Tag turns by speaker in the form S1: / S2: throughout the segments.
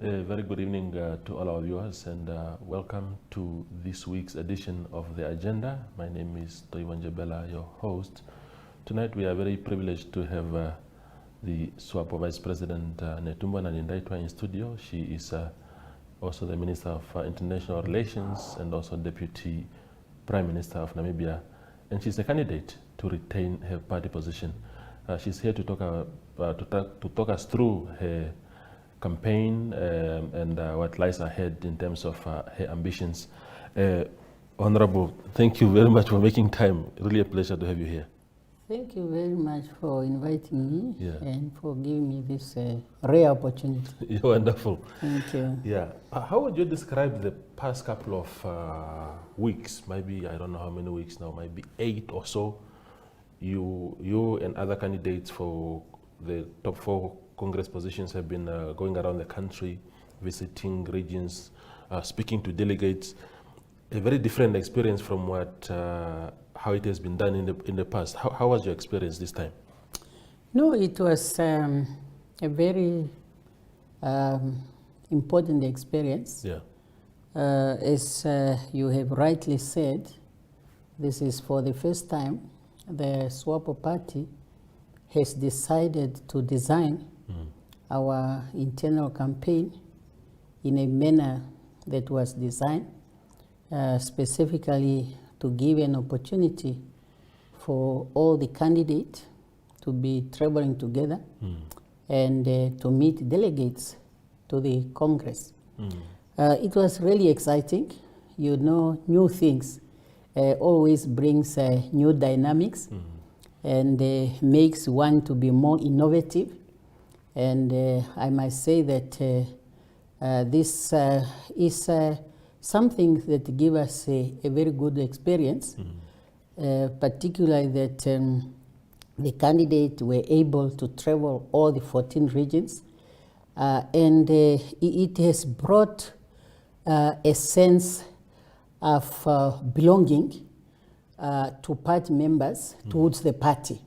S1: A very good evening to all our viewers, and welcome to this week's edition of The Agenda. My name is Toiwan Jebela, your host. Tonight we are very privileged to have the Swapo Vice President Netumbo Nandi-Ndaitwah in studio. She is also the Minister of International Relations and also Deputy Prime Minister of Namibia, and she's a candidate to retain her party position. She's here to talk us through her campaign and what lies ahead in terms of her ambitions. Honorable, thank you very much for making time. Really a pleasure to have you here.
S2: Thank you very much for inviting me and for giving me this rare opportunity.
S1: You're wonderful.
S2: Thank you.
S1: Yeah. How would you describe the past couple of weeks? Maybe, I don't know how many weeks now, maybe 8 or so. You and other candidates for the top 4 Congress positions have been going around the country, visiting regions, speaking to delegates. A very different experience from how it has been done in the past. How was your experience this time?
S2: No, it was a very important experience.
S1: Yeah.
S2: As you have rightly said, this is for the first time the Swapo party has decided to design our internal campaign in a manner that was designed specifically to give an opportunity for all the candidates to be traveling together and to meet delegates to the Congress. It was really exciting. You know, new things always brings new dynamics and makes one to be more innovative. And I must say that this is something that gives us a very good experience, particularly that the candidates were able to travel all the 14 regions. And it has brought a sense of belonging to party members towards the party.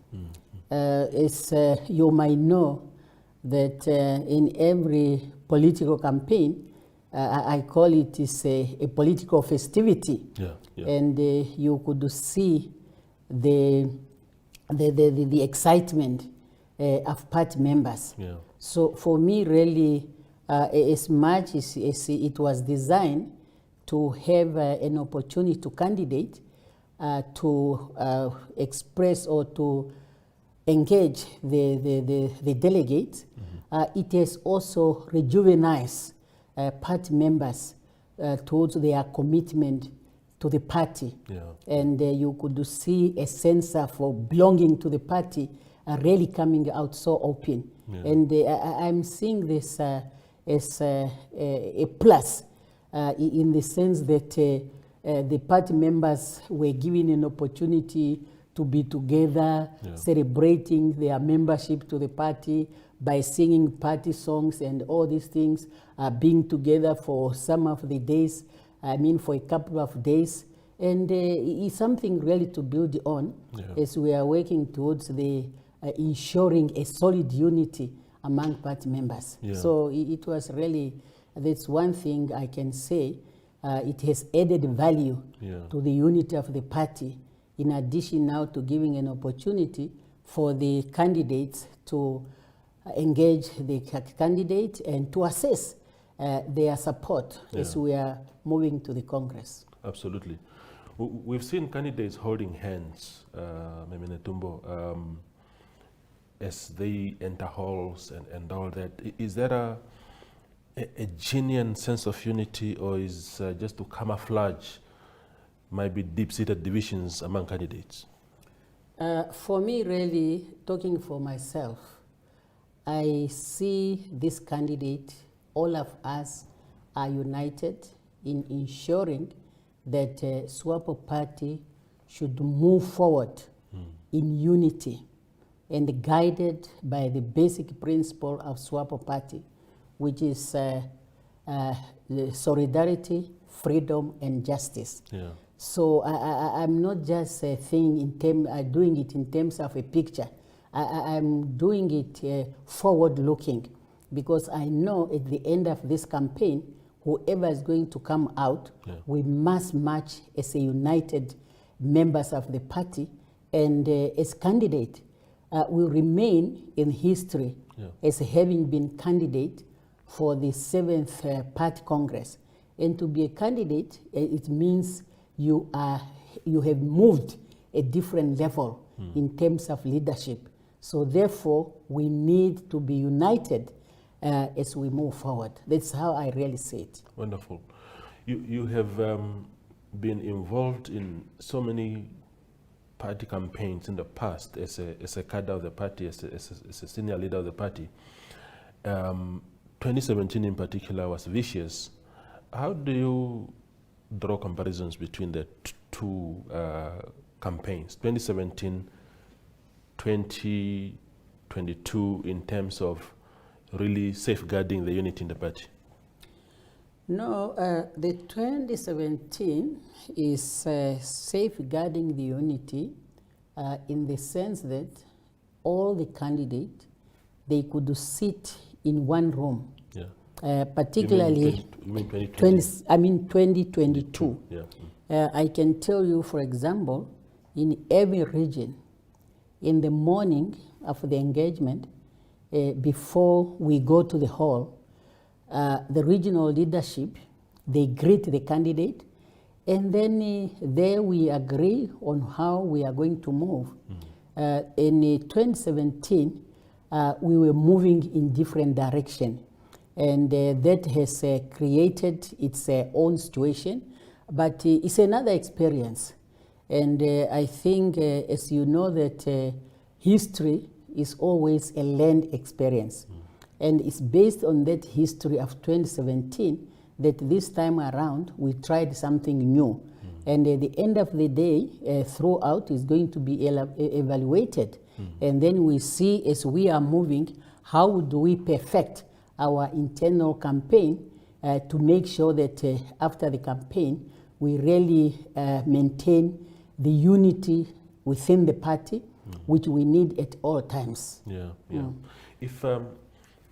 S2: As you might know, that in every political campaign, I call it is a political festivity. And you could see the excitement of party members. So for me, really, as much as it was designed to have an opportunity to candidate, to express or to engage the delegates, it has also rejuvenized party members towards their commitment to the party. And you could see a sense of belonging to the party really coming out so open. And I'm seeing this as a plus in the sense that the party members were given an opportunity to be together, celebrating their membership to the party by singing party songs and all these things, being together for some of the days, for a couple of days. And it's something really to build on as we are working towards the ensuring a solid unity among party members. So it was really, that's one thing I can say, it has added value to the unity of the party, in addition now to giving an opportunity for the candidates to engage the candidate and to assess their support as we are moving to the Congress.
S1: Absolutely. We've seen candidates holding hands, maybe Netumbo, as they enter halls and all that. Is there a genuine sense of unity, or is just to camouflage maybe deep-seated divisions among candidates?
S2: For me, really, talking for myself, I see this candidate, all of us are united in ensuring that Swapo party should move forward in unity and guided by the basic principle of Swapo party, which is solidarity, freedom, and justice. So I'm not just doing it in terms of a picture. I'm doing it forward-looking, because I know at the end of this campaign, whoever is going to come out, we must march as a united members of the party, and as candidate will remain in history as having been candidate for the 7th Party Congress. And to be a candidate, it means you have moved a different level in terms of leadership. So therefore, we need to be united as we move forward. That's how I really see it.
S1: Wonderful. You have been involved in so many party campaigns in the past as a cadre of the party, as a senior leader of the party. 2017 in particular was vicious. How do you draw comparisons between the two campaigns, 2017, 2022, in terms of really safeguarding the unity in the party?
S2: No, the 2017 is safeguarding the unity in the sense that all the candidates, they could sit in one room. Particularly,
S1: you mean 2020?
S2: I mean 2022.
S1: Yeah.
S2: I can tell you, for example, in every region, in the morning of the engagement, before we go to the hall, the regional leadership, they greet the candidate, and then there we agree on how we are going to move. In 2017, we were moving in different direction, and that has created its own situation, but it's another experience. And I think, as you know, that history is always a learned experience. And it's based on that history of 2017 that this time around we tried something new. And at the end of the day, throughout is going to be evaluated. And then we see, as we are moving, how do we perfect our internal campaign to make sure that after the campaign, we really maintain the unity within the party, which we need at all times.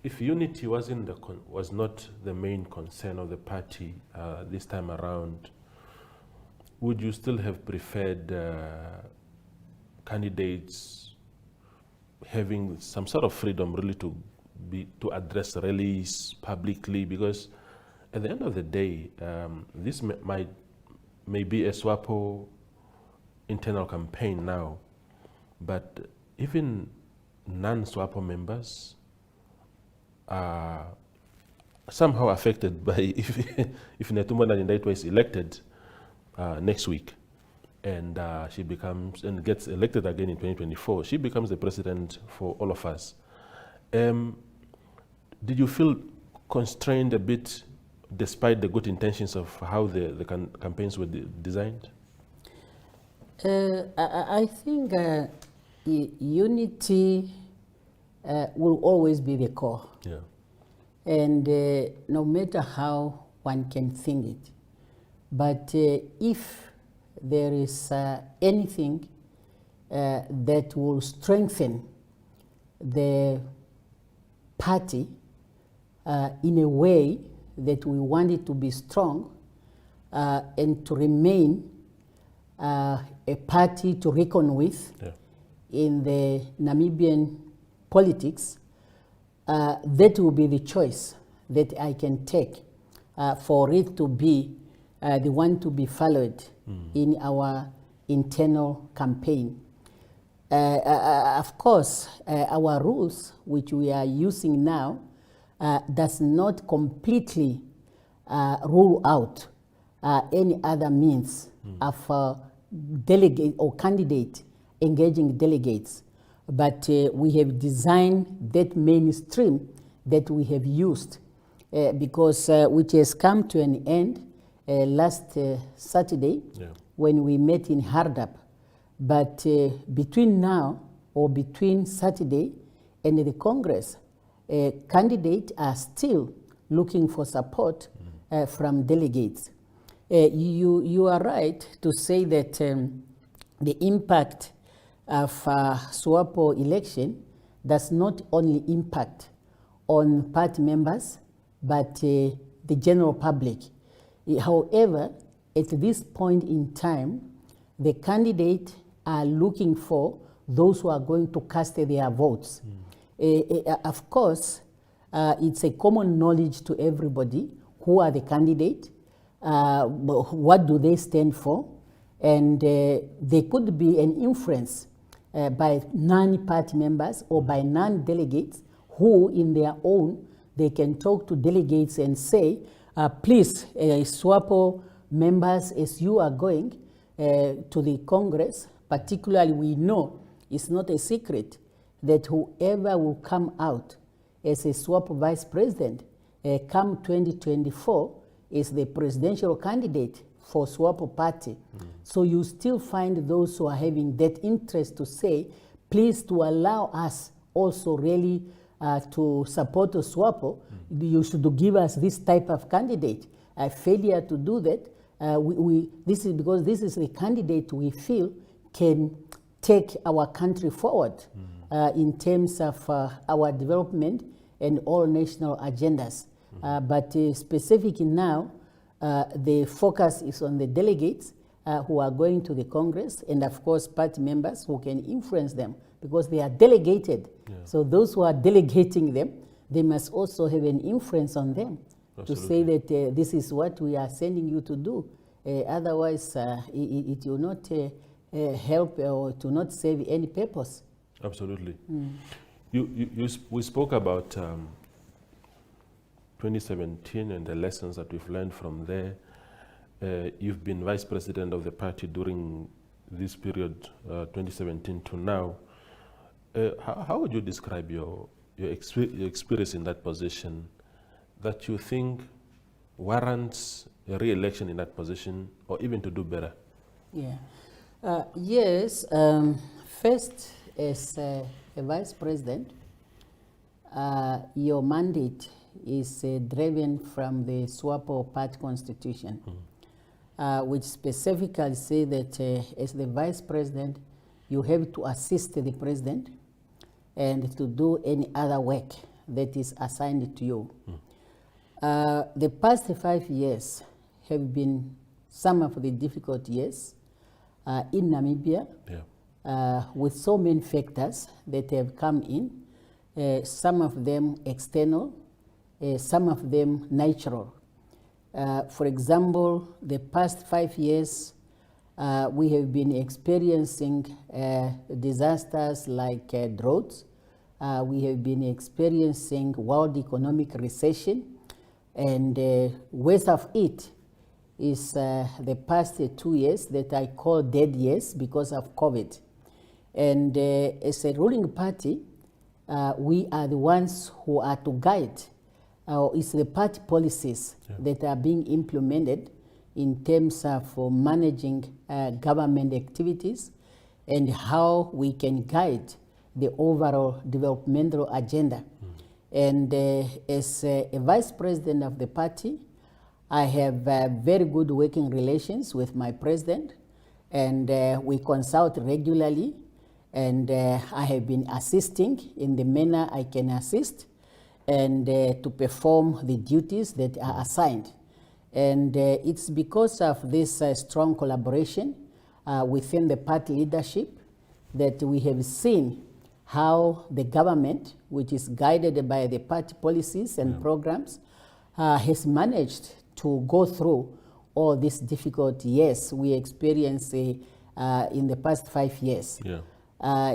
S1: If unity was not the main concern of the party this time around, would you still have preferred candidates having some sort of freedom really to address rallies publicly? Because at the end of the day, this may be a Swapo internal campaign now, but even non-Swapo members are somehow affected by if Netumbo Nandi-Ndaitwah is elected next week, and she gets elected again in 2024. She becomes the president for all of us. Did you feel constrained a bit, despite the good intentions of how the campaigns were designed?
S2: I think unity will always be the core. And no matter how one can think it. But if there is anything that will strengthen the party in a way that we want it to be strong and to remain a party to reckon with in the Namibian politics, that will be the choice that I can take for it to be the one to be followed in our internal campaign. Of course, our rules, which we are using now, does not completely rule out any other means of delegate or candidate engaging delegates. But we have designed that mainstream that we have used because which has come to an end last Saturday when we met in Hardap. But between now or between Saturday and the Congress, candidates are still looking for support from delegates. You are right to say that the impact of Swapo election does not only impact on party members, but the general public. However, at this point in time, the candidates are looking for those who are going to cast their votes. Of course, it's a common knowledge to everybody who are the candidates, what do they stand for, and there could be an influence by non-party members or by non-delegates who, in their own, they can talk to delegates and say, please, Swapo members, as you are going to the Congress, particularly we know it's not a secret that whoever will come out as a Swapo vice president come 2024 is the presidential candidate for Swapo party. So you still find those who are having that interest to say, please to allow us also really to support Swapo, you should give us this type of candidate. A failure to do that, this is because this is the candidate we feel can take our country forward in terms of our development and all national agendas. But specifically now, the focus is on the delegates who are going to the Congress, and of course party members who can influence them because they are delegated. So those who are delegating them, they must also have an influence on them. Absolutely. To say that this is what we are sending you to do. Otherwise, it will not help or to not serve any purpose. Absolutely.
S1: We spoke about 2017 and the lessons that we've learned from there. You've been vice president of the party during this period, 2017 to now. How would you describe your experience in that position that you think warrants a re-election in that position or even to do better?
S2: Yes. First, as a vice president, your mandate is driven from the Swapo party constitution, which specifically say that as the vice president, you have to assist the president and to do any other work that is assigned to you. The past 5 years have been some of the difficult years in Namibia, with so many factors that have come in, some of them external, some of them natural. For example, the past 5 years, we have been experiencing disasters like droughts. We have been experiencing world economic recession, and worst of it is the past 2 years that I call dead years because of COVID. And as a ruling party, we are the ones who are to guide. It's the party policies that are being implemented in terms of managing government activities and how we can guide the overall developmental agenda. And as a vice president of the party, I have very good working relations with my president, and we consult regularly, and I have been assisting in the manner I can assist and to perform the duties that are assigned. And it's because of this strong collaboration within the party leadership that we have seen how the government, which is guided by the party policies and programs, has managed to go through all these difficult years we experienced in the past 5 years.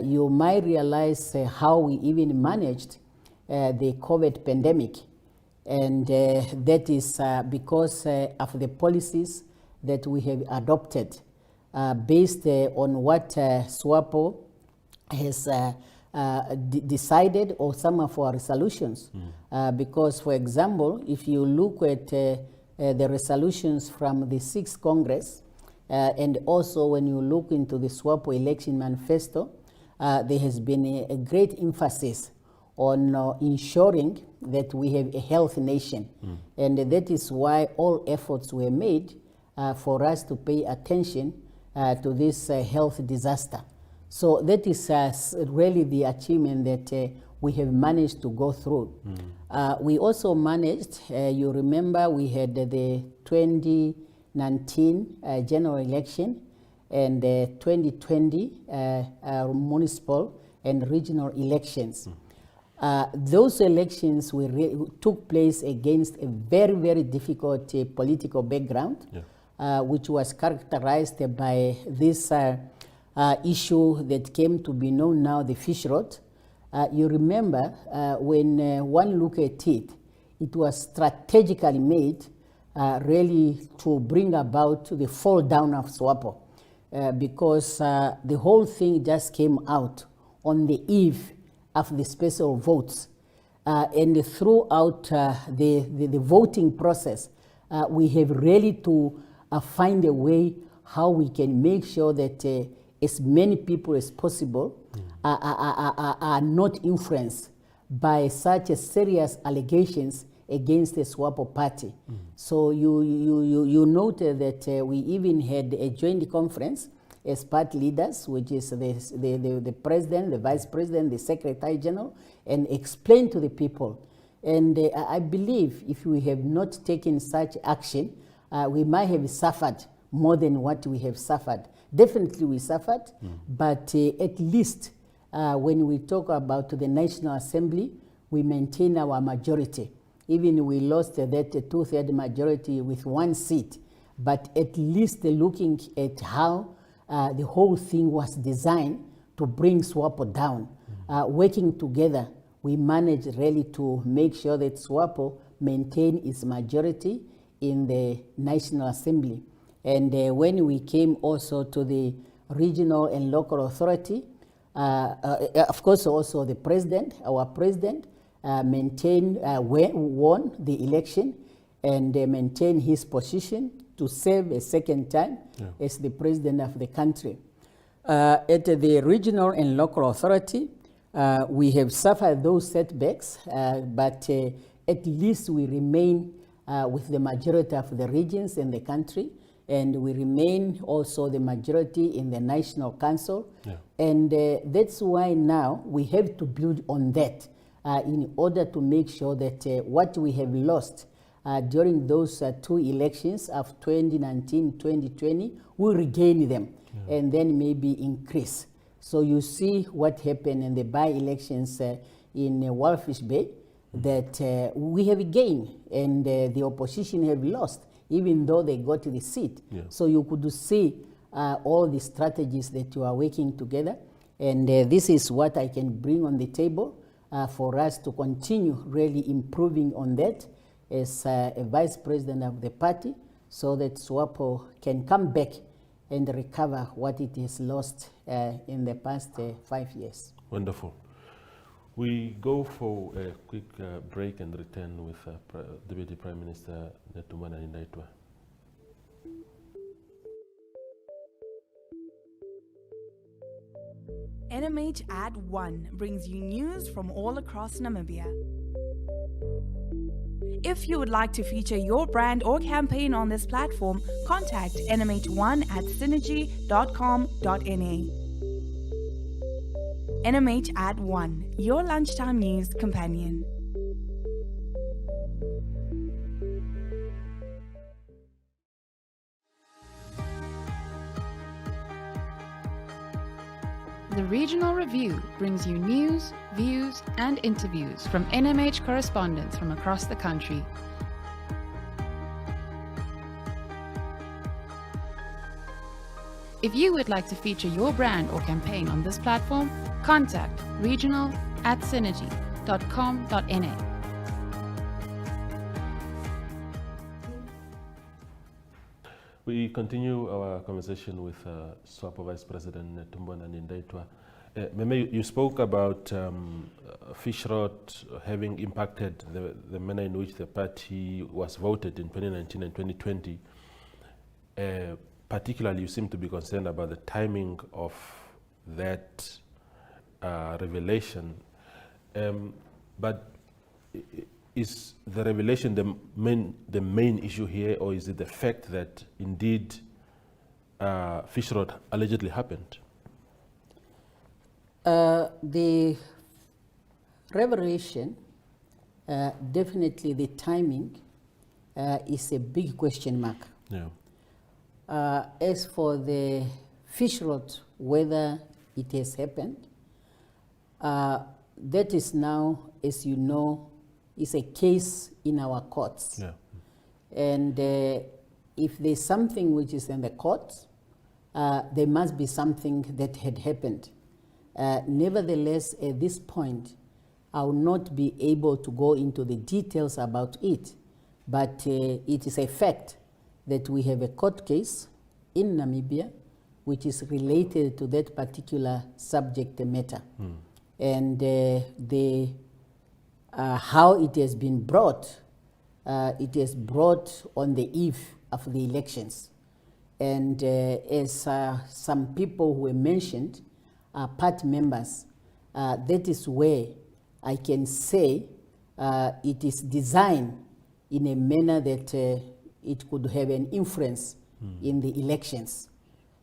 S2: You might realize how we even managed the COVID pandemic. And that is because of the policies that we have adopted based on what Swapo has decided, or some of our resolutions. Because, for example, if you look at the resolutions from the 6th Congress, and also when you look into the Swapo election manifesto, there has been a great emphasis on ensuring that we have a healthy nation. And that is why all efforts were made for us to pay attention to this health disaster. So that is really the achievement that we have managed to go through. We also managed, you remember we had the 2019 general election and the 2020 municipal and regional elections. Those elections took place against a very, very difficult political background, which was characterized by this issue that came to be known now, the fish rot. You remember when one look at it, it was strategically made really to bring about the fall down of Swapo, because the whole thing just came out on the eve of the special votes. And throughout the voting process, we have really to find a way how we can make sure that as many people as possible are not influenced by such a serious allegations against the Swapo party. So you noted that we even had a joint conference as party leaders, which is the president, the vice president, the secretary general, and explain to the people. And I believe if we have not taken such action, we might have suffered more than what we have suffered. Definitely we suffered, but at least when we talk about the National Assembly, we maintain our majority. Even we lost that two-thirds majority with one seat, but at least looking at how the whole thing was designed to bring Swapo down. Working together, we managed really to make sure that Swapo maintain its majority in the National Assembly. And when we came also to the regional and local authority, of course also the president, our president, won the election and maintained his position to serve a second time as the president of the country. At the regional and local authority, we have suffered those setbacks, but at least we remain with the majority of the regions in the country, and we remain also the majority in the National Council. And that's why now we have to build on that in order to make sure that what we have lost during those two elections of 2019, 2020, we regain them and then maybe increase. So you see what happened in the by-elections in Walfish Bay, that we have gained and the opposition have lost, even though they got the seat. So you could see all the strategies that you are working together. And this is what I can bring on the table for us to continue really improving on that as a vice president of the party, so that Swapo can come back and recover what it has lost in the past 5 years.
S1: Wonderful. We go for a quick break and return with Deputy Prime Minister Netumbo Nandi-Ndaitwah.
S3: NMH at 1 brings you news from all across Namibia. If you would like to feature your brand or campaign on this platform, contact nmh1@synergy.com.na. NMH at 1, your lunchtime news companion.
S4: The Regional Review brings you news, views, and interviews from NMH correspondents from across the country. If you would like to feature your brand or campaign on this platform, contact regional@synergy.com.na.
S1: We continue our conversation with Swapo Vice President Netumbo Nandi-Ndaitwah. Meme, you spoke about fish rot having impacted the manner in which the party was voted in 2019 and 2020. Particularly, you seem to be concerned about the timing of that revelation. But is the revelation the main issue here, or is it the fact that indeed fish rot allegedly happened?
S2: The Revelation, definitely the timing is a big question mark.
S1: Yeah.
S2: As for the fish rot, whether it has happened, that is now, as you know, is a case in our courts.
S1: Yeah.
S2: And if there's something which is in the courts, there must be something that had happened. Nevertheless, at this point, I will not be able to go into the details about it, but it is a fact that we have a court case in Namibia which is related to that particular subject matter. And how it has been brought, it is brought on the eve of the elections. And as some people who were mentioned are part members, that is where I can say it is designed in a manner that it could have an influence in the elections.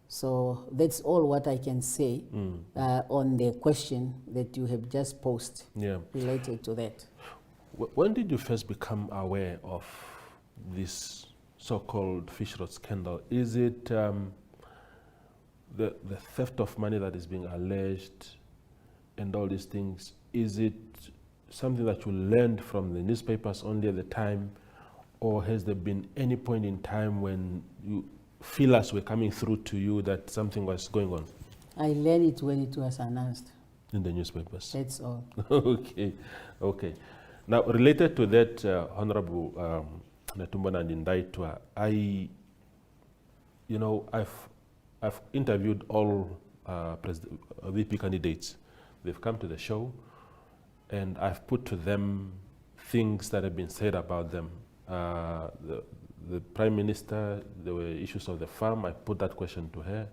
S2: So that's all what I can say on the question that you have just posed related to that.
S1: When did you first become aware of this so-called fish rot scandal? Is it the theft of money that is being alleged and all these things? Is it something that you learned from the newspapers only at the time, or has there been any point in time when feelers were coming through to you that something was going on?
S2: I learned it when it was announced.
S1: In the newspapers? That's
S2: all.
S1: Okay. Now, related to that, Honorable Netumbo Nandi-Ndaitwah, I've interviewed all VP candidates. They've come to the show, and I've put to them things that have been said about them. The Prime Minister, there were issues of the farm. I put that question to her.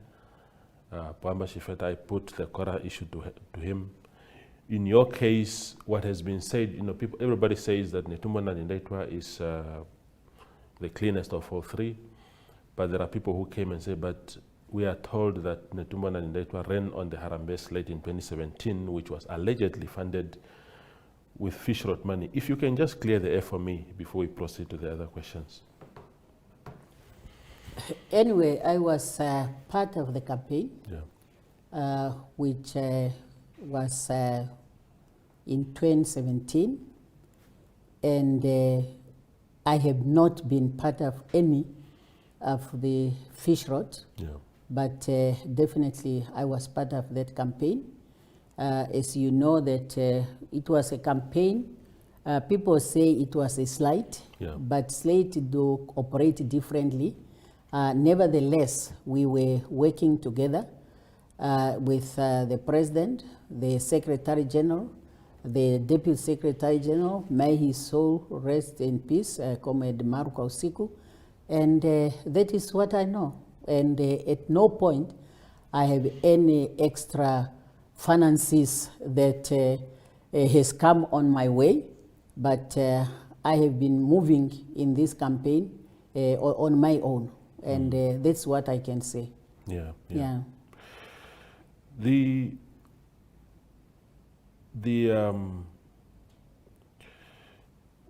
S1: Pamba Shifeta, I put the Kora issue to him. In your case, what has been said, everybody says that Netumbo Nandi-Ndaitwah is the cleanest of all three, but there are people who came and say, but we are told that Netumbo Nandi-Ndaitwah ran on the Harambee slate in 2017, which was allegedly funded with fish rot money. If you can just clear the air for me before we proceed to the other questions.
S2: Anyway, I was part of the campaign, which was in 2017, and I have not been part of any of the fish rot, but definitely I was part of that campaign. As you know, that it was a campaign. People say it was a slate, but slate do operate differently. Nevertheless, we were working together with the President, the Secretary General, the Deputy Secretary General, may his soul rest in peace, Comrade Maruka Usiku, and that is what I know. And at no point I have any extra finances that has come on my way, but I have been moving in this campaign on my own, and that's what I can say.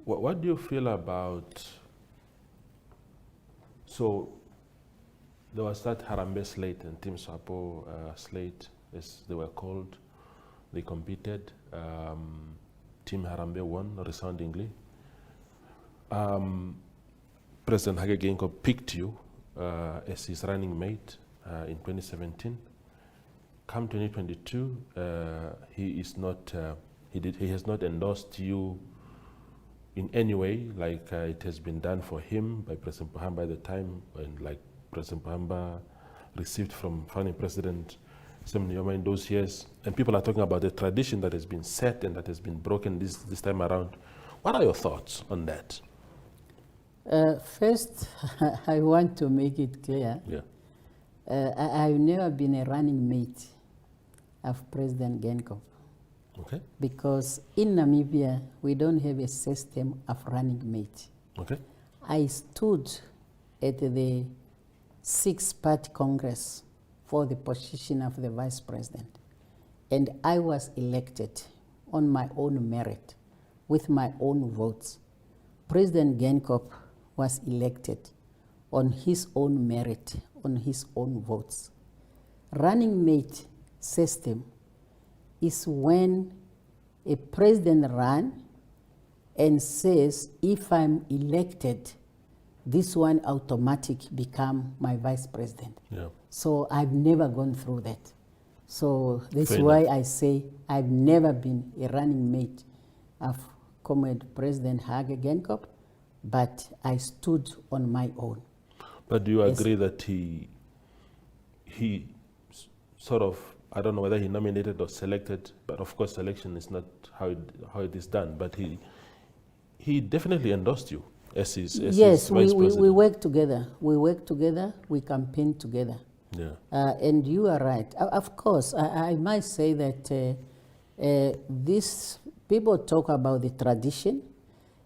S1: What do you feel about, so there was that Harambee slate and Team Swapo slate, as they were called. They competed. Team Harambee won resoundingly. President Hage Geingob picked you as his running mate in 2017. Come 2022, he has not endorsed you in any way, like it has been done for him by President Pohamba at the time, and like President Pohamba received from founding President Semnyoma in those years. And people are talking about the tradition that has been set and that has been broken this time around. What are your thoughts on that?
S2: First, I want to make it clear. I've never been a running mate of President Geingob.
S1: Okay.
S2: Because in Namibia, we don't have a system of running mate.
S1: Okay.
S2: I stood at the 6th-party Congress for the position of the Vice President, and I was elected on my own merit, with my own votes. President Geingob was elected on his own merit, on his own votes. Running mate system is when a president runs and says, if I'm elected, this one automatic become my vice president.
S1: Yeah.
S2: So I've never gone through that. So that's
S1: Fair
S2: why
S1: enough.
S2: I say I've never been a running mate of Comrade President Hage Geingob, but I stood on my own.
S1: But do you
S2: Yes.
S1: agree that he sort of, I don't know whether he nominated or selected, but of course selection is not how it is done, but he definitely endorsed you as his
S2: Yes,
S1: vice
S2: we
S1: president.
S2: work together. We work together, we campaign together.
S1: Yeah.
S2: And you are right. Of course, I might say that these people talk about the tradition,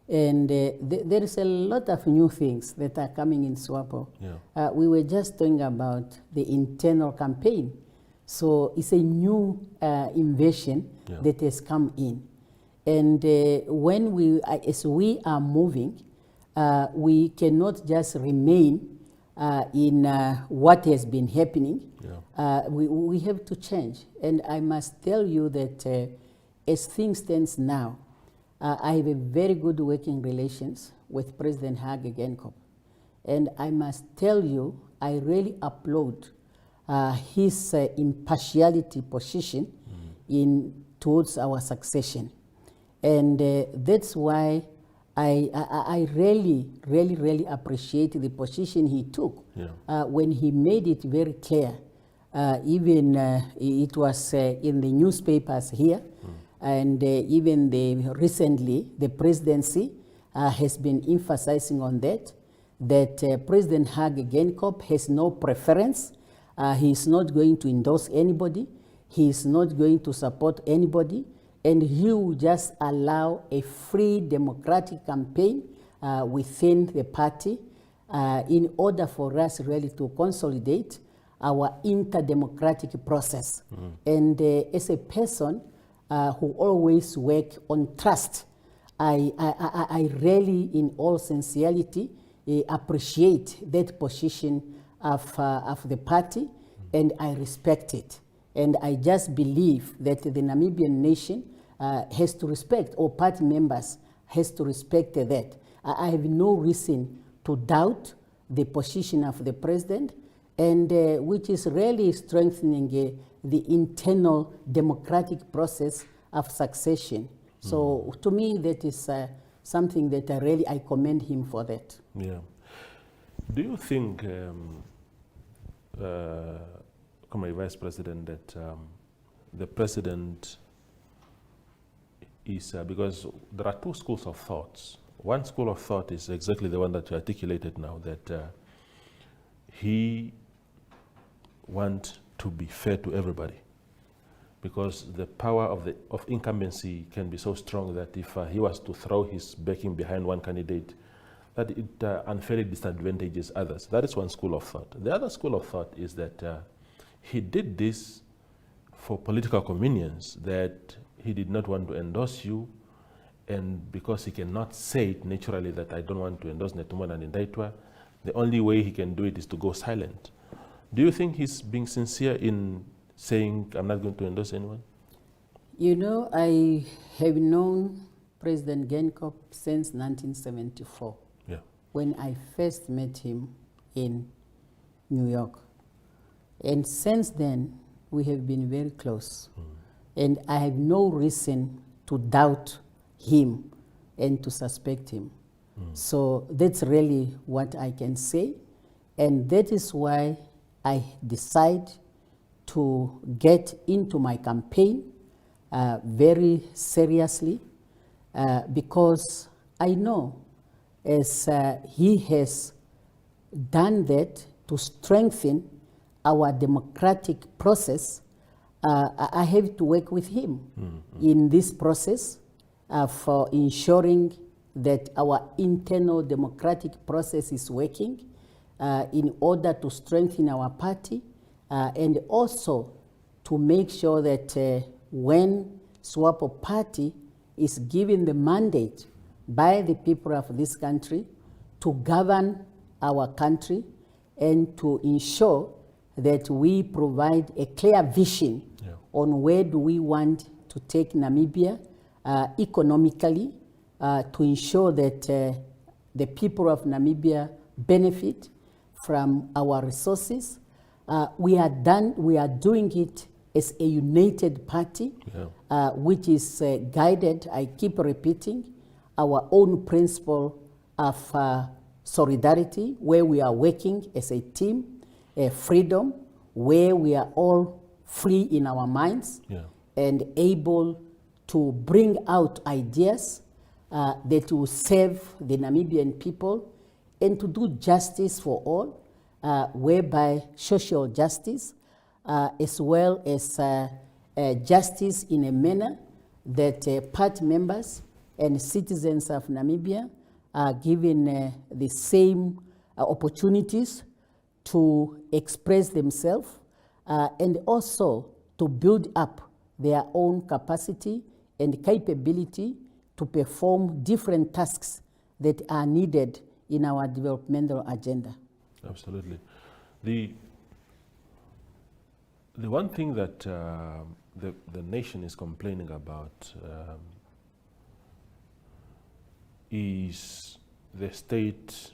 S2: and there is a lot of new things that are coming in Swapo.
S1: Yeah.
S2: We were just talking about the internal campaign. So it's a new invasion
S1: Yeah.
S2: that has come in. And when as we are moving, we cannot just remain in what has been happening.
S1: Yeah.
S2: We have to change. And I must tell you that as things stand now, I have a very good working relations with President Hage Geingob. And I must tell you, I really applaud his impartiality position towards our succession. And that's why I really appreciate the position he took.
S1: Yeah.
S2: When he made it very clear. Even it was in the newspapers here, and even recently the presidency has been emphasizing on that President Hage Geingob has no preference. He is not going to endorse anybody. He is not going to support anybody. And he will just allow a free democratic campaign within the party in order for us really to consolidate our interdemocratic process. And as a person who always work on trust, I really, in all sincerity, appreciate that position of the party, and I respect it. And I just believe that the Namibian nation has to respect, or party members has to respect that. I have no reason to doubt the position of the president, and which is really strengthening the internal democratic process of succession. So to me, that is something that I commend him for that.
S1: Yeah. Do you think, Comrade Vice President, that the president is, because there are two schools of thoughts. One school of thought is exactly the one that you articulated now, that he wants to be fair to everybody, because the power of incumbency can be so strong that if he was to throw his backing behind one candidate, that it unfairly disadvantages others. That is one school of thought. The other school of thought is that he did this for political convenience, that he did not want to endorse you, and because he cannot say it naturally that I don't want to endorse Netumbo Nandi-Ndaitwah, the only way he can do it is to go silent. Do you think he's being sincere in saying, I'm not going to endorse anyone?
S2: You know, I have known President Geingob since 1974, when I first met him in New York. And since then, we have been very close. And I have no reason to doubt him and to suspect him. So that's really what I can say. And that is why I decide to get into my campaign very seriously, because I know as he has done that to strengthen our democratic process, I have to work with him in this process for ensuring that our internal democratic process is working in order to strengthen our party, and also to make sure that when Swapo party is given the mandate by the people of this country to govern our country and to ensure that we provide a clear vision on where do we want to take Namibia economically, to ensure that the people of Namibia benefit from our resources. We are doing it as a united party, which is guided, I keep repeating, our own principle of solidarity, where we are working as a team, freedom, where we are all free in our minds and able to bring out ideas that will serve the Namibian people and to do justice for all, whereby social justice as well as justice in a manner that party members and citizens of Namibia are given the same opportunities to express themselves and also to build up their own capacity and capability to perform different tasks that are needed in our developmental agenda.
S1: Absolutely. The one thing that the nation is complaining about is the state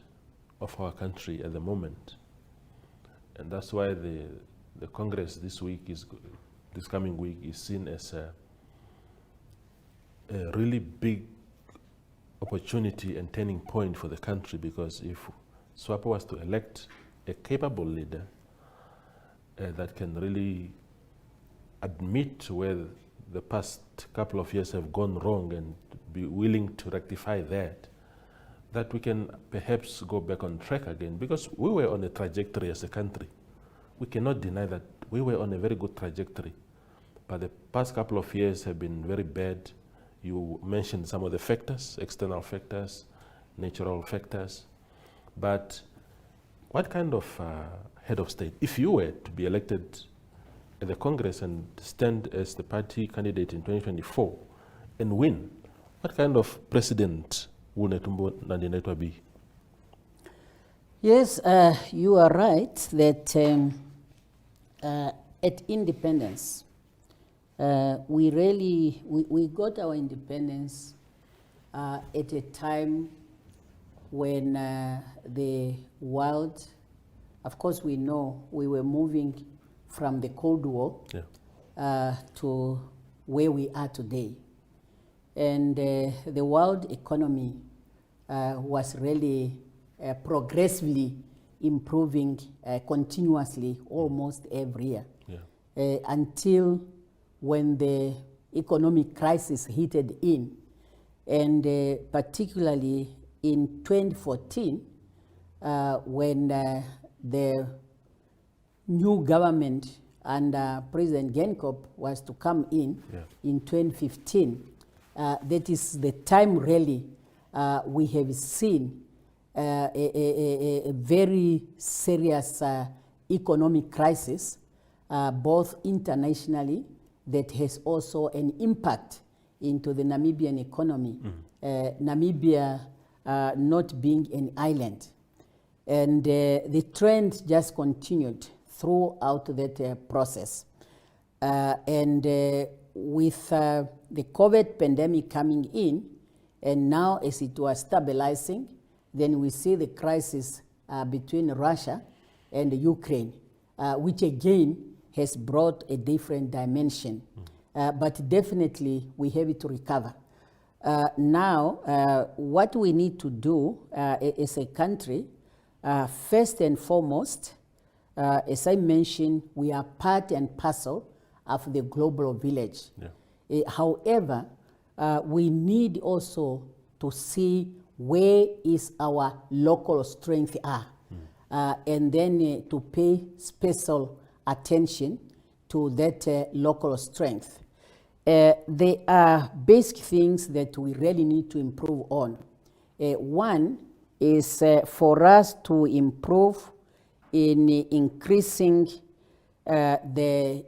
S1: of our country at the moment. And that's why the Congress this coming week is seen as a really big opportunity and turning point for the country, because if Swapo was to elect a capable leader that can really admit where the past couple of years have gone wrong and be willing to rectify that we can perhaps go back on track again, because we were on a trajectory as a country. We cannot deny that we were on a very good trajectory, but the past couple of years have been very bad. You mentioned some of the factors, external factors, natural factors, but what kind of head of state, if you were to be elected at the Congress and stand as the party candidate in 2024 and win, what kind of president will Netumbo Nandi-Ndaitwah be?
S2: Yes, you are right that at independence, we got our independence at a time when the world, of course we know we were moving from the Cold War to where we are today. And the world economy was really progressively improving continuously almost every year until when the economic crisis hit in, and particularly in 2014 when the new government under President Genkop was to come in 2015. That is the time really we have seen a very serious economic crisis, both internationally, that has also an impact into the Namibian economy. Namibia not being an island. And the trend just continued throughout that process. And with the COVID pandemic coming in, and now as it was stabilizing, then we see the crisis between Russia and Ukraine, which again has brought a different dimension. But definitely we have it to recover. Now, what we need to do as a country, first and foremost, as I mentioned, we are part and parcel of the global village. However, we need also to see where is our local strength are, and then to pay special attention to that local strength. There are basic things that we really need to improve on. One is for us to improve in increasing the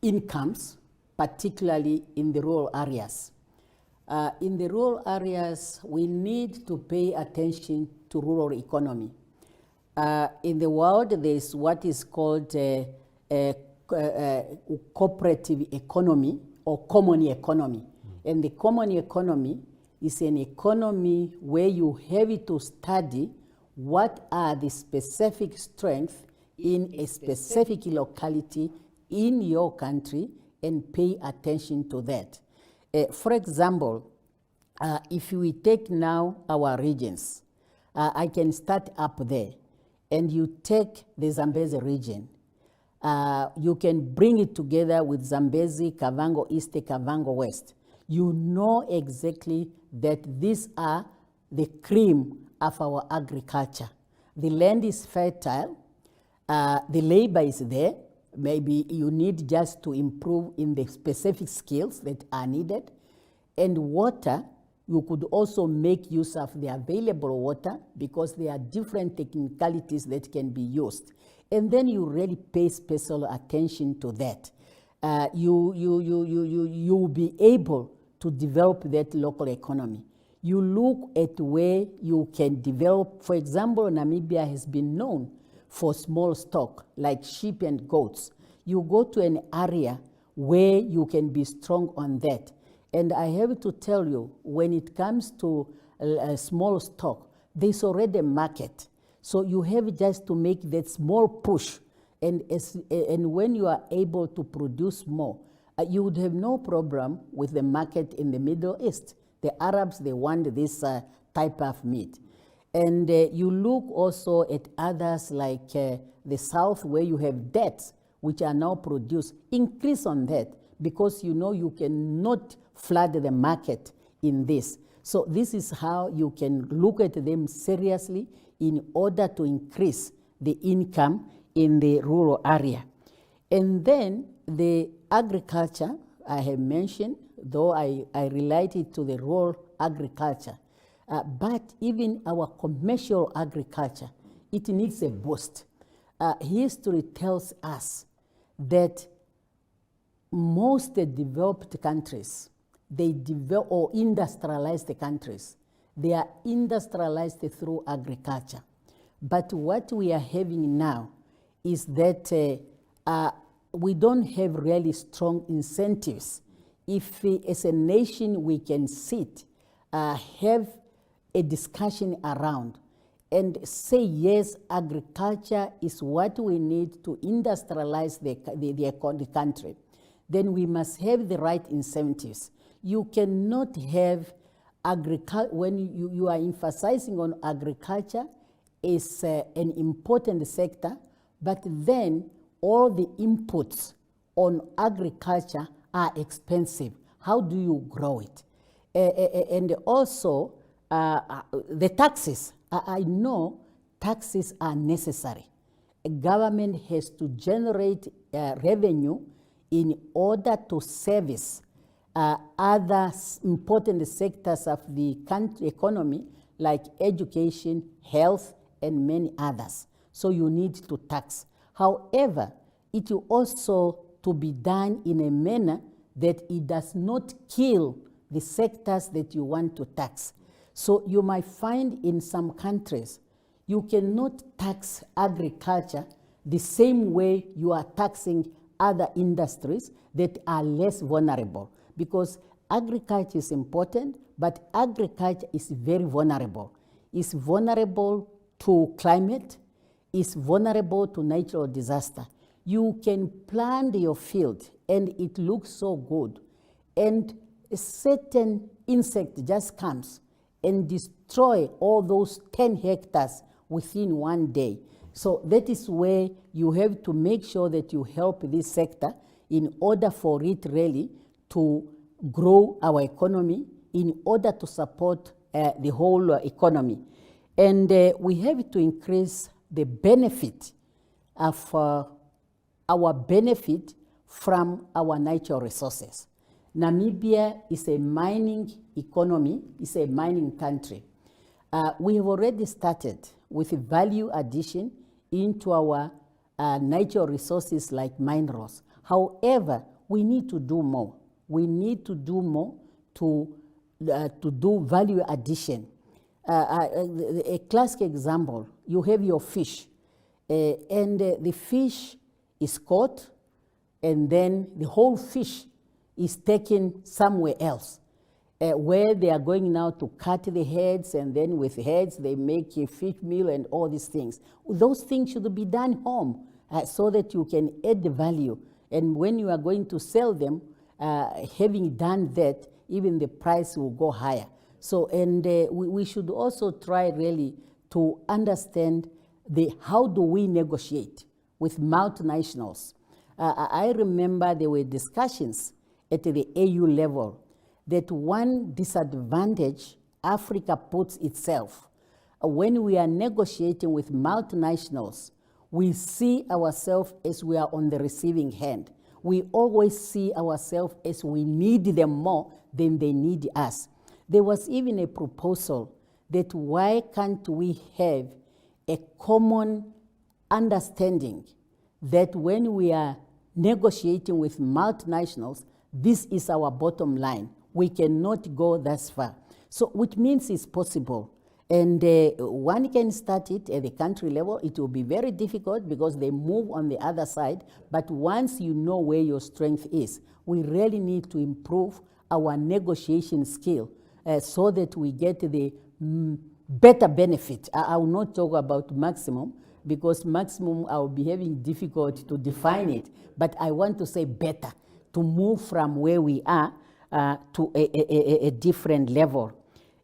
S2: incomes particularly in the rural areas. In the rural areas, we need to pay attention to rural economy. In the world, there is what is called a cooperative economy or common economy. And the common economy is an economy where you have to study what are the specific strengths in a specific locality in your country and pay attention to that. For example, if we take now our regions, I can start up there, and you take the Zambezi region. You can bring it together with Zambezi, Kavango East, Kavango West. You know exactly that these are the cream of our agriculture. The land is fertile, the labor is there. Maybe you need just to improve in the specific skills that are needed. And water, you could also make use of the available water because there are different technicalities that can be used. And then you really pay special attention to that. You will be able to develop that local economy. You look at where you can develop. For example, Namibia has been known for small stock like sheep and goats. You go to an area where you can be strong on that. And I have to tell you, when it comes to small stock, there's already a market. So you have just to make that small push. And when you are able to produce more, you would have no problem with the market in the Middle East. The Arabs, they want this type of meat. And you look also at others like the South, where you have dates which are now produced. Increase on that, because you know you cannot flood the market in this. So this is how you can look at them seriously in order to increase the income in the rural area. And then the agriculture, I have mentioned, though I relate it to the rural agriculture. But even our commercial agriculture, it needs a boost. History tells us that most developed countries, they develop or industrialized countries, they are industrialized through agriculture. But what we are having now is that we don't have really strong incentives. If as a nation we can sit, have a discussion around and say, yes, agriculture is what we need to industrialize the country, then we must have the right incentives. You cannot have agriculture, when you are emphasizing on agriculture is an important sector, but then all the inputs on agriculture are expensive. How do you grow it? And also, the taxes. I know taxes are necessary. A government has to generate revenue in order to service other important sectors of the country economy, like education, health, and many others. So you need to tax. However, it will also to be done in a manner that it does not kill the sectors that you want to tax. So you might find in some countries, you cannot tax agriculture the same way you are taxing other industries that are less vulnerable, because agriculture is important, but agriculture is very vulnerable. It's vulnerable to climate, it's vulnerable to natural disaster. You can plant your field and it looks so good, and a certain insect just comes and destroy all those 10 hectares within one day. So that is where you have to make sure that you help this sector in order for it really to grow our economy, in order to support the whole economy. And we have to increase the benefit of our benefit from our natural resources. Namibia is a mining economy, is a mining country. We have already started with value addition into our natural resources like minerals. However, we need to do more. We need to do more to do value addition. A classic example, you have your fish, and the fish is caught, and then the whole fish is taken somewhere else, where they are going now to cut the heads, and then with heads they make a fish meal and all these things. Those things should be done home so that you can add the value. And when you are going to sell them, having done that, even the price will go higher. So, and we should also try really to understand how do we negotiate with multinationals. I remember there were discussions at the AU level that one disadvantage Africa puts itself when we are negotiating with multinationals, we see ourselves as we are on the receiving hand. We always see ourselves as we need them more than they need us. There was even a proposal that why can't we have a common understanding that when we are negotiating with multinationals, this is our bottom line. We cannot go that far. So, which means it's possible. And one can start it at the country level. It will be very difficult because they move on the other side. But once you know where your strength is, we really need to improve our negotiation skill so that we get the better benefit. I will not talk about maximum because maximum I will be having difficulty to define it. But I want to say better, to move from where we are to a different level.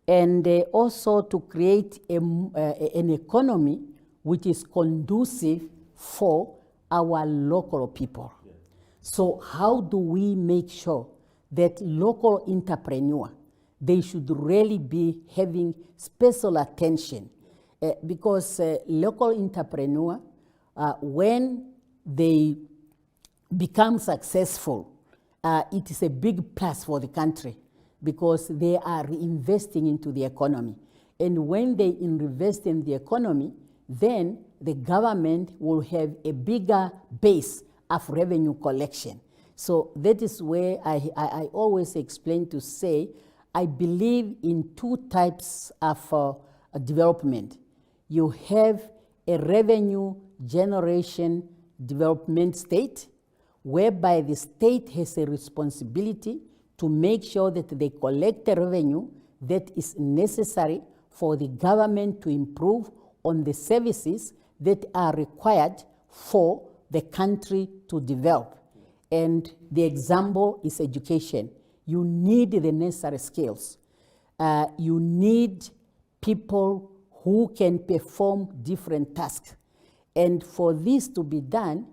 S2: And also to create an economy which is conducive for our local people. Yeah. So how do we make sure that local entrepreneurs, they should really be having special attention? Because local entrepreneurs, when they become successful, it is a big plus for the country, because they are reinvesting into the economy. And when they invest in the economy, then the government will have a bigger base of revenue collection. So that is where I always explain to say, I believe in two types of development. You have a revenue generation development state, whereby the state has a responsibility to make sure that they collect the revenue that is necessary for the government to improve on the services that are required for the country to develop. And the example is education. You need the necessary skills. You need people who can perform different tasks. And for this to be done,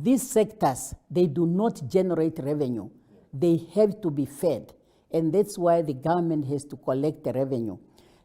S2: these sectors, they do not generate revenue. They have to be fed. And that's why the government has to collect the revenue.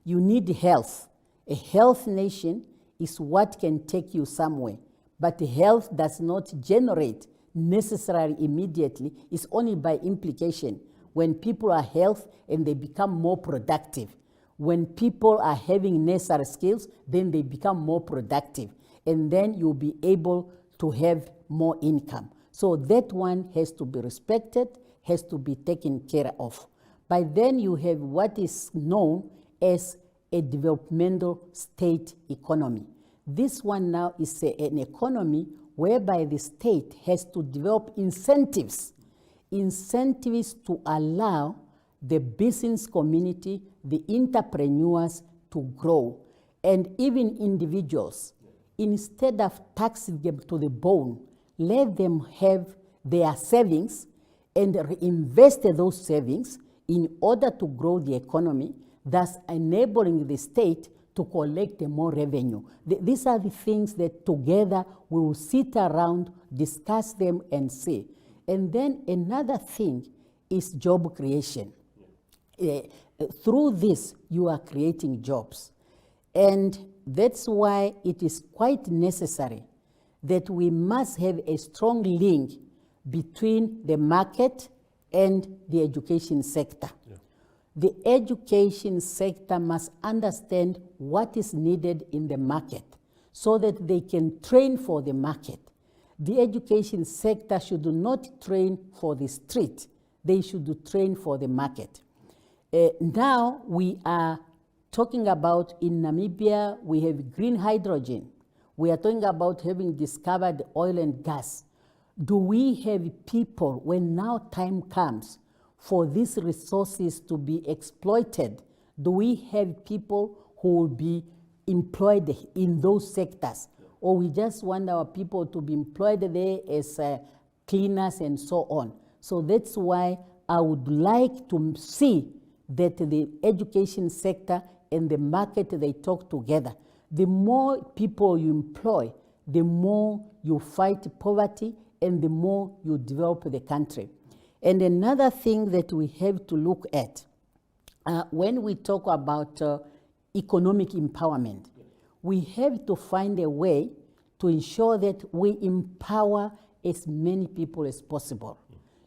S2: You need health. A health nation is what can take you somewhere. But health does not generate necessarily immediately. It's only by implication. When people are healthy and they become more productive. When people are having necessary skills, then they become more productive. And then you'll be able to have more income. So that one has to be respected, has to be taken care of. By then you have what is known as a developmental state economy. This one now is an economy whereby the state has to develop incentives to allow the business community, the entrepreneurs to grow, and even individuals. Instead of taxing them to the bone, let them have their savings and reinvest those savings in order to grow the economy, thus enabling the state to collect more revenue. These are the things that together we will sit around, discuss them and see. And then another thing is job creation. Through this, you are creating jobs. And that's why it is quite necessary that we must have a strong link between the market and the education sector. Yeah. The education sector must understand what is needed in the market so that they can train for the market. the education sector should not train for the street. They should train for the market. Now we are talking about in Namibia, we have green hydrogen. We are talking about having discovered oil and gas. Do we have people, when now time comes for these resources to be exploited, do we have people who will be employed in those sectors? Or we just want our people to be employed there as cleaners and so on? So that's why I would like to see that the education sector and the market, they talk together. The more people you employ, the more you fight poverty and the more you develop the country. And another thing that we have to look at, when we talk about economic empowerment, we have to find a way to ensure that we empower as many people as possible.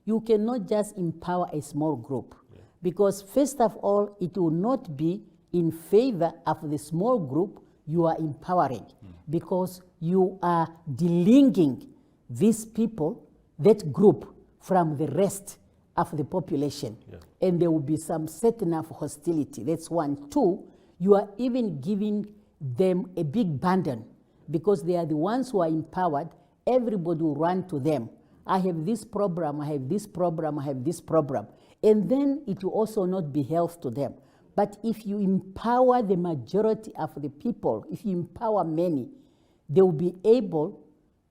S2: You cannot just empower a small group, because first of all, it will not be in favor of the small group you are empowering, because you are delinking these people, that group, from the rest of the population. And there will be some certain of hostility. That's one. Two, you are even giving them a big burden, because they are the ones who are empowered. Everybody will run to them. I have this problem, I have this problem, I have this problem. And then it will also not be health to them. But if you empower the majority of the people, if you empower many, they will be able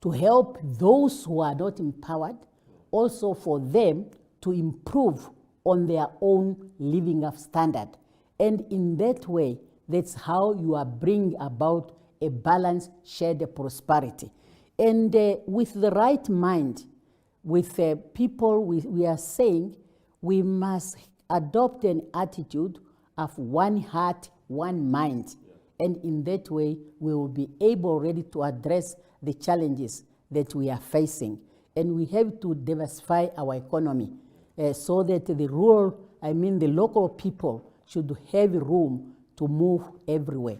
S2: to help those who are not empowered, also for them to improve on their own living of standard. And in that way, that's how you are bringing about a balanced shared prosperity. And with the right mind, with people, we are saying we must adopt an attitude of one heart, one mind. And in that way, we will be able already to address the challenges that we are facing. And we have to diversify our economy so that the local people should have room to move everywhere.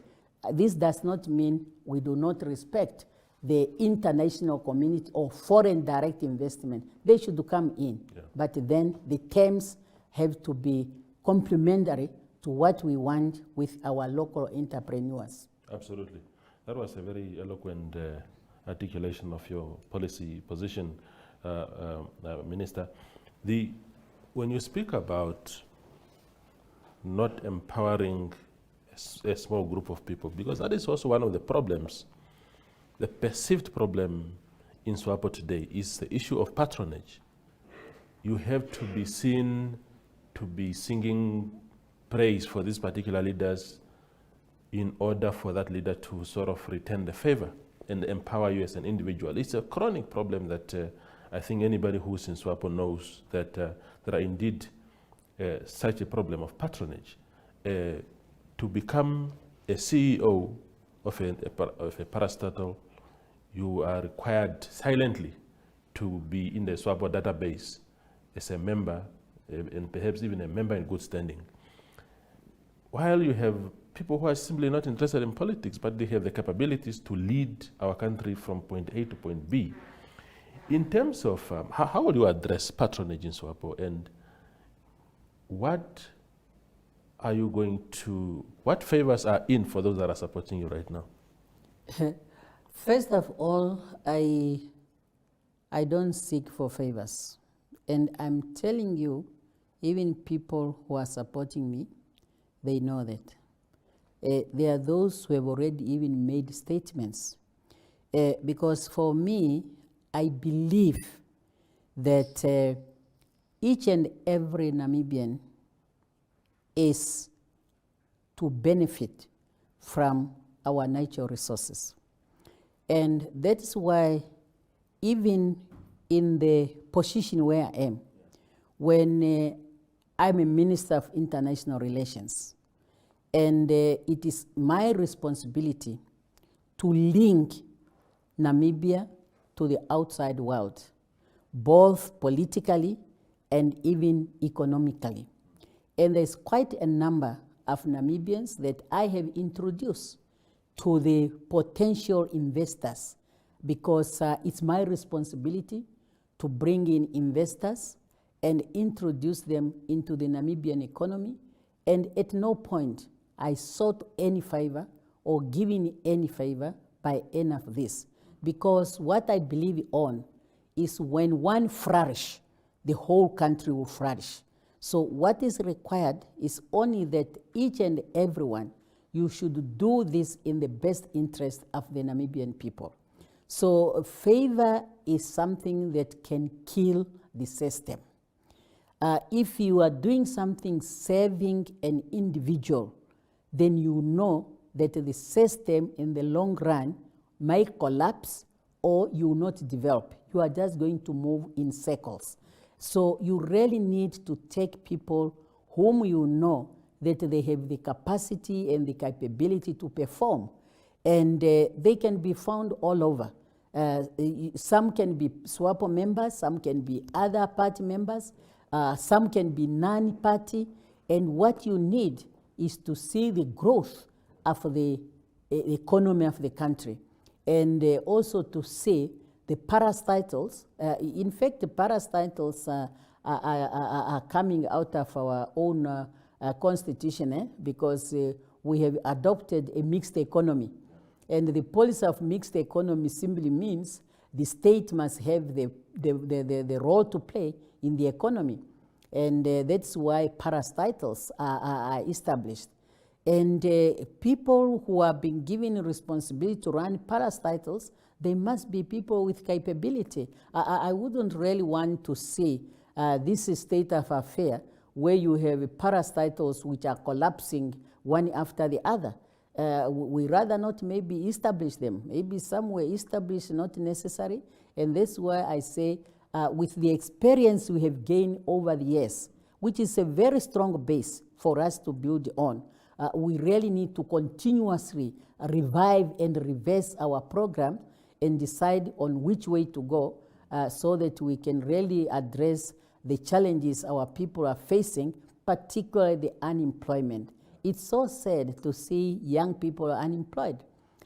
S2: This does not mean we do not respect the international community or foreign direct investment. They should come in, but then the terms have to be complementary to what we want with our local entrepreneurs.
S1: Absolutely. That was a very eloquent articulation of your policy position, Minister. When you speak about not empowering a small group of people, because that is also one of the problems, the perceived problem in Swapo today is the issue of patronage. You have to be seen to be singing praise for these particular leaders in order for that leader to sort of return the favor and empower you as an individual. It's a chronic problem that I think anybody who's in Swapo knows that there are indeed such a problem of patronage. To become a CEO of a parastatal, you are required silently to be in the Swapo database as a member, and perhaps even a member in good standing. While you have people who are simply not interested in politics, but they have the capabilities to lead our country from point A to point B. In terms of how will you address patronage in Swapo, and what are you going to, what favors are in for those that are supporting you right now?
S2: First of all, I don't seek for favors. And I'm telling you, even people who are supporting me, they know that. There are those who have already even made statements. Because for me, I believe that each and every Namibian is to benefit from our natural resources. And that's why even in the position where I am, when I'm a Minister of International Relations, and it is my responsibility to link Namibia to the outside world, both politically and even economically. And there's quite a number of Namibians that I have introduced to the potential investors because it's my responsibility to bring in investors and introduce them into the Namibian economy. And at no point I sought any favor or giving any favor by any of this. Because what I believe on is when one flourish, the whole country will flourish. So what is required is only that each and everyone, you should do this in the best interest of the Namibian people. So favor is something that can kill the system. If you are doing something serving an individual, then you know that the system in the long run might collapse or you will not develop. You are just going to move in circles. So you really need to take people whom you know that they have the capacity and the capability to perform. And they can be found all over. Some can be Swapo members, some can be other party members, some can be non-party. And what you need is to see the growth of the economy of the country. And also to see the parastatals. In fact, the parastatals are coming out of our own constitution, because we have adopted a mixed economy. And the policy of mixed economy simply means the state must have the role to play in the economy. And that's why parastatals are established. And people who are being given responsibility to run parastatals, they must be people with capability. I wouldn't really want to see this state of affair where you have parastatals which are collapsing one after the other. We rather not maybe establish them. Maybe somewhere established, not necessary. And that's why I say, with the experience we have gained over the years, which is a very strong base for us to build on, we really need to continuously revive and reverse our program and decide on which way to go, so that we can really address the challenges our people are facing, particularly the unemployment. It's so sad to see young people are unemployed.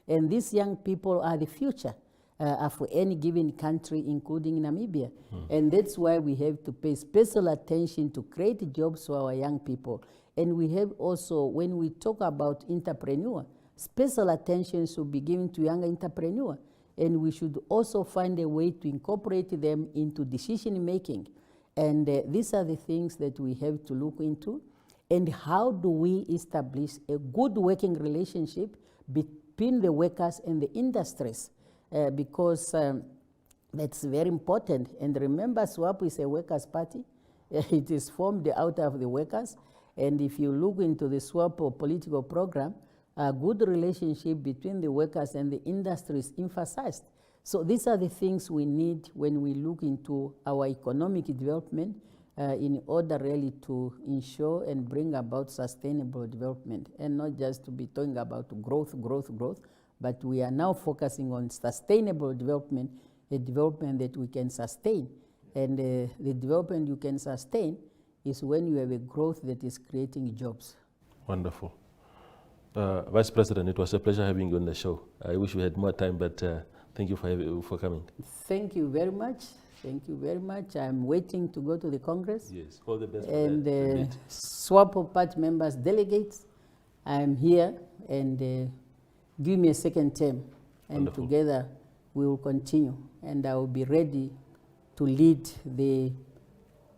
S2: And these young people are the future of any given country, including Namibia. And that's why we have to pay special attention to create jobs for our young people. And we have also, when we talk about entrepreneur, special attention should be given to young entrepreneur. And we should also find a way to incorporate them into decision making. And these are the things that we have to look into. And how do we establish a good working relationship between the workers and the industries? Because that's very important. And remember, Swapo is a workers' party. It is formed out of the workers. And if you look into the Swapo political program, a good relationship between the workers and the industry is emphasized. So these are the things we need when we look into our economic development in order really to ensure and bring about sustainable development, and not just to be talking about growth, but we are now focusing on sustainable development, a development that we can sustain. And the development you can sustain is when you have a growth that is creating jobs.
S1: Wonderful. Vice President, it was a pleasure having you on the show. I wish we had more time, but thank you for coming.
S2: Thank you very much. Thank you very much. I'm waiting to go to the Congress.
S1: Yes, all the best.
S2: And Swapo party members, delegates, I'm here, and give me a second term. And
S1: Wonderful.
S2: Together we will continue. And I will be ready to lead the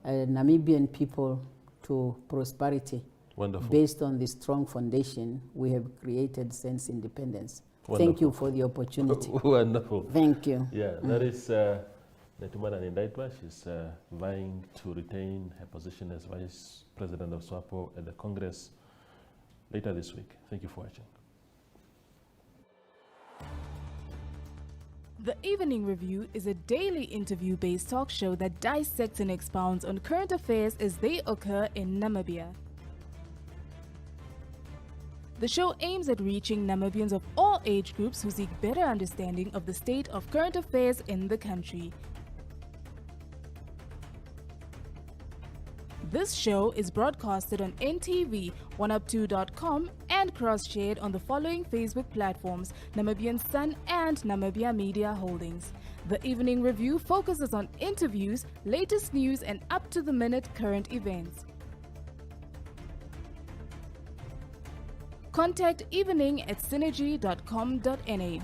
S2: Namibian people to prosperity.
S1: Wonderful.
S2: Based on the strong foundation we have created since independence.
S1: Wonderful.
S2: Thank you for the opportunity.
S1: Wonderful.
S2: Thank you.
S1: Yeah, that is Netumbo Nandi-Ndaitwah. She's vying to retain her position as Vice President of Swapo at the Congress later this week. Thank you for watching.
S3: The Evening Review is a daily interview-based talk show that dissects and expounds on current affairs as they occur in Namibia. The show aims at reaching Namibians of all age groups who seek better understanding of the state of current affairs in the country. This show is broadcasted on NTV, 1up2.com, and cross-shared on the following Facebook platforms: Namibian Sun and Namibia Media Holdings. The Evening Review focuses on interviews, latest news, and up-to-the-minute current events. Contact evening@synergy.com.na.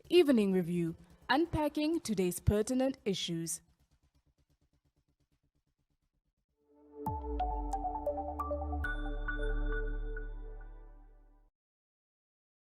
S3: Evening Review, unpacking today's pertinent issues.